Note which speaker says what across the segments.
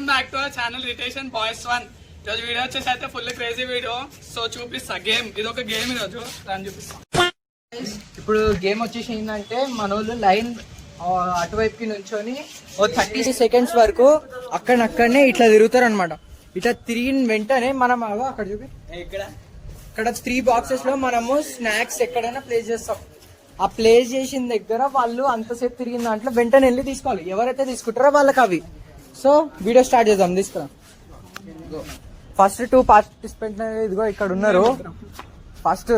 Speaker 1: Welcome back to our channel రిటేషన్ boys 1. ఈరోజు video వచ్చేసి అయితే ఫుల్ క్రేజీ వీడియో. సో చూపిస్తా గేమ్, ఇది ఒక గేమ్ ఈరోజు దాన్ని చూపిస్తా.
Speaker 2: ఇప్పుడు గేమ్ వచ్చేసి ఏంటంటే మన వాళ్ళు లైన్ అటువైపుకి నుంచొని ఓ 30 సెకండ్స్ వరకు అక్కడనే ఇట్లా తిరుగుతారు అనమాట. ఇట్లా తిరిగిన వెంటనే మనం అక్కడ చూపి ఇక్కడ 3 బాక్సెస్ లో మనము స్నాక్స్ ఎక్కడైనా ప్లేస్ చేస్తాం. ఆ ప్లేస్ చేసిన దగ్గర వాళ్ళు అంతసేపు తిరిగిన దాంట్లో వెంటనే వెళ్ళి తీసుకోవాలి. ఎవరైతే తీసుకుంటారో వాళ్ళకి అవి. సో వీడియో స్టార్ట్ చేద్దాం. తీసుకురా. ఫస్ట్ 2 పార్టిసిపెంట్ ఇదిగో ఇక్కడ ఉన్నారు. ఫస్ట్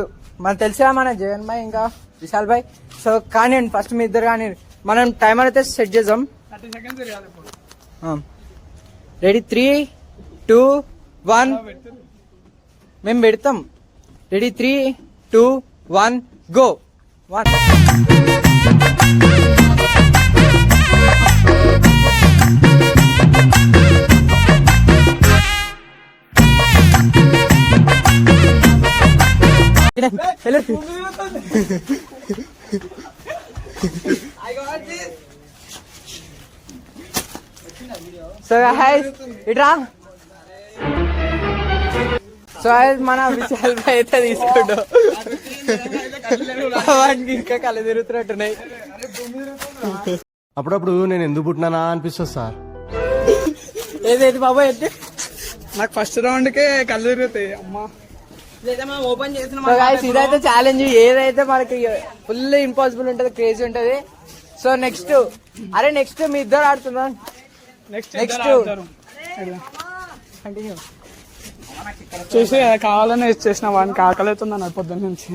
Speaker 2: మనకు తెలిసా మన జగన్ భాయ్ ఇంకా విశాల్ భాయ్. సో కానీ ఫస్ట్ మీ ఇద్దరు కానీ మనం టైమర్ అయితే సెట్ చేద్దాం.
Speaker 1: 30 seconds
Speaker 2: రెడీ 3, 2, 1 మేము పెడతాం. Ready 3, 2, 1 go. 1 సో ఇట్రా. సో మన విశాల్ భాయ్ అయితే తీసుకోండు. వాడికి ఇంకా కళ్ళు తిరుగుతున్నట్టున్నాయి.
Speaker 3: అప్పుడప్పుడు నేను ఎందుకు పుట్టినానా అనిపిస్తుంది సార్.
Speaker 2: ఏదైతే బాబాయ్ అయితే
Speaker 1: నాకు ఫస్ట్ రౌండ్ కే కళ్ళు తిరుగుతాయి అమ్మా.
Speaker 2: ఇదైతే ఛాలెంజ్. ఏదైతే మనకి ఫుల్ ఇంపాసిబుల్ ఉంటది, క్రేజీ ఉంటది. సో నెక్స్ట్ నెక్స్ట్ మీ ఇద్దరు ఆడుతున్నా. నెక్స్ట్ కంటిన్యూ
Speaker 1: చూసి కావాలని చేసిన వాడికి ఆకలి అవుతుంది అన్నాడు పొద్దున్న నుంచి.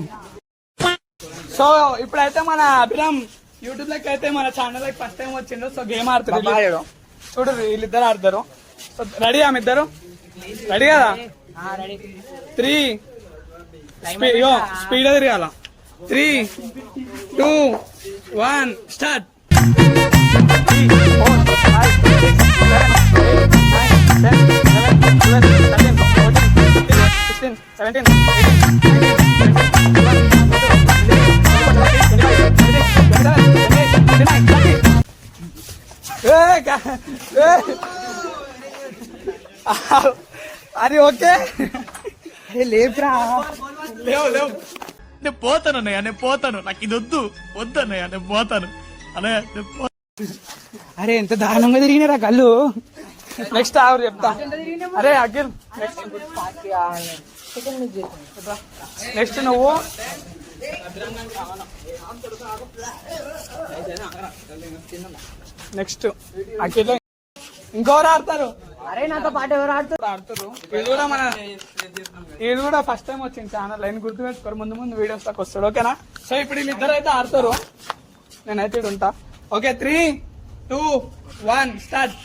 Speaker 1: సో ఇప్పుడైతే మన అభిరామ్ యూట్యూబ్ లెక్క అయితే మన ఛానల్ లైక్ ఫస్ట్ టైం వచ్చిండు. సో గేమ్ ఆడుతారు చూడు, వీళ్ళిద్దరు ఆడతారు. సో రెడీ ఆమె ఇద్దరు రెడీ కదా? 3 స్పీడ్ తిరగాల. 3, 2, 1 స్టార్ట్. 3, 4, 5, 6, 7, 8, 9, 10, 11, 12, 13, 14, 15, 16, 17, 18, 19, అది ఓకే.
Speaker 2: లేపురా.
Speaker 1: లేవు నేను పోతాను అన్నయ్య, నేను పోతాను. నాకు ఇది వద్దు అన్నయ్య, నేను పోతాను అన్నయ్య.
Speaker 2: అరే ఎంత దారుణంగా తిరిగినారా కళ్ళు.
Speaker 1: నెక్స్ట్ ఆవిడ చెప్తా. అరే అఖిల్ నెక్స్ట్ నువ్వు. నెక్స్ట్ అఖిల్ ఇంకెవరు ఆడతారు?
Speaker 2: అరే నాతో పాటు ఎవరు
Speaker 1: ఆడతారు? ఇది కూడా ఫస్ట్ టైం వచ్చింది ఛానల్. లైన్ గుర్తు పెట్టుకోరు, ముందు వీడియోస్ దాకా వస్తాడు. ఓకేనా? సో ఇప్పుడు వీళ్ళిద్దరు అయితే ఆడతారు, నేనైతే ఇక్కడ ఉంటా. Okay 3, 2, 1 start.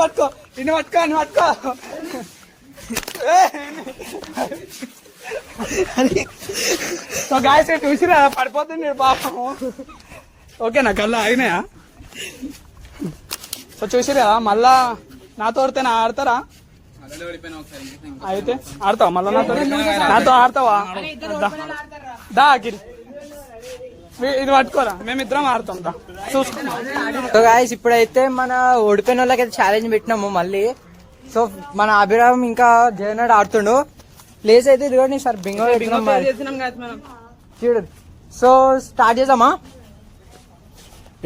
Speaker 1: పట్టుకో ఇన్ని పట్టుకో. సో గాయస్ చూసిరా పడిపోతుంది పాపం. ఓకేనా? కళ్ళు ఆగినాయా? సో చూసిరా మళ్ళా నాతో ఆడితేనా ఆడతారా? అయితే ఆడతావా మళ్ళా నాతో ఆడతావా? దా అఖిల్ ఇది పట్టుకోరా, మేమిద్దరం ఆడతాం.
Speaker 2: సో గాయస్ ఇప్పుడైతే మన ఓడిపోయిన వాళ్ళకైతే ఛాలెంజ్ పెట్టినాము మళ్ళీ. సో మన అభిరామ్ ఇంకా జగన్నాడు ఆడుతుండు. ప్లేస్ అయితే ఇదిగోండి సార్ బింగో చూడు. సో స్టార్ట్ చేద్దామా?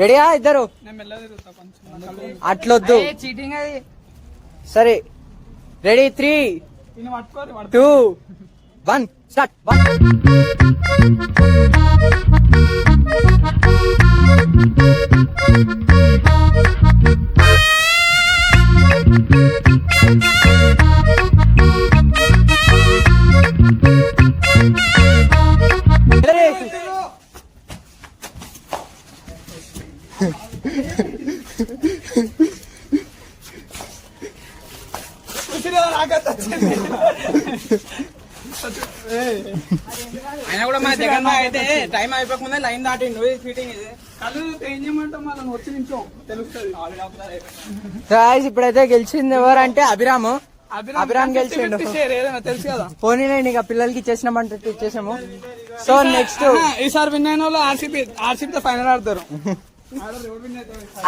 Speaker 2: రెడీయా ఇద్దరు? అట్లొద్దు, సరే. Ready 3, 2, 1 start.
Speaker 4: అయినా కూడా మా జగన్ అయితే టైం అయిపోకముందే లైన్ దాటిండు. ఫీటింగ్ ఇది
Speaker 1: కళ్ళు ఏం చేయమంటాం, మనం వచ్చి నించో తెలుస్తుంది.
Speaker 2: ఇప్పుడైతే గెలిచింది ఎవరంటే అభిరామ్. అభిరామ్ గెలిచిండు.
Speaker 1: షేర్ ఏదైనా తెలుసు కదా.
Speaker 2: పోనీలేండి ఇక పిల్లలకి ఇచ్చేసినామంటే ఇచ్చేసాము. సో నెక్స్ట్
Speaker 1: ఈసారి విన్ అయిన వాళ్ళు ఆర్సీబీతో ఫైనల్ ఆడతారు.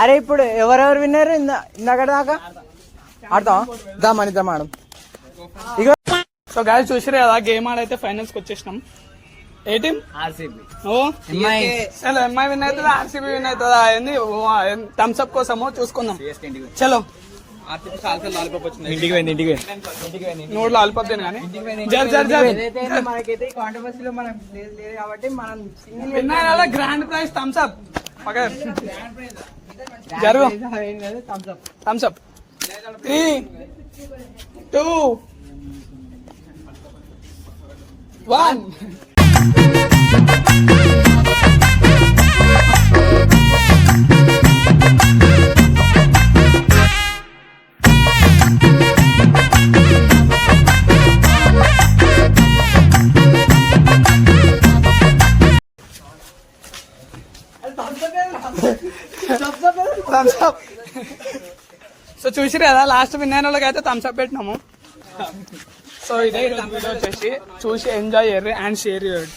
Speaker 2: అరే ఇప్పుడు ఎవరెవరు విన్నారు ఇందాక దాకా ఆడతాం దా మనిద్దాం ఆడం. ఇక
Speaker 1: సో గాయస్ చూసిరే కదా గేమ్ ఆడైతే ఫైనల్స్ కి వచ్చేసినాం. ఏ టీం?
Speaker 4: ఆర్సీబీ.
Speaker 1: ఓ చలో ఎంఐ విన్ అవుతుందా ఆర్సీబీ విన్ అవుతుందా ఏంది థమ్స్ అప్ కోసము చూసుకుందాం. చలో
Speaker 4: ఆర్సీబీ చాలా లాలిపాప్ వచ్చింది.
Speaker 3: ఇంటికి పోయింది.
Speaker 1: నోట్ లాలిపాప్ దేని కానీ జర్ జర్ జర్
Speaker 2: ఏదైతే మనకైతే కాంట్రవర్సీలో మనకు లేదు కాబట్టి మనం
Speaker 1: విన్ అయిన వాళ్ళ గ్రాండ్ ప్రైజ్ థమ్స్ అప్ జరుగు thumbs up 3, 2, 1. Thumbs up. So చూసిరు కదా లాస్ట్ విన్ అయిన వాళ్ళకి అయితే థమ్స్ అప్ పెట్టినాము. సో ఇదే ఈరోజు వీడియో వచ్చేసి చూసి ఎంజాయ్ చేయరు అండ్ షేర్ చేయరు.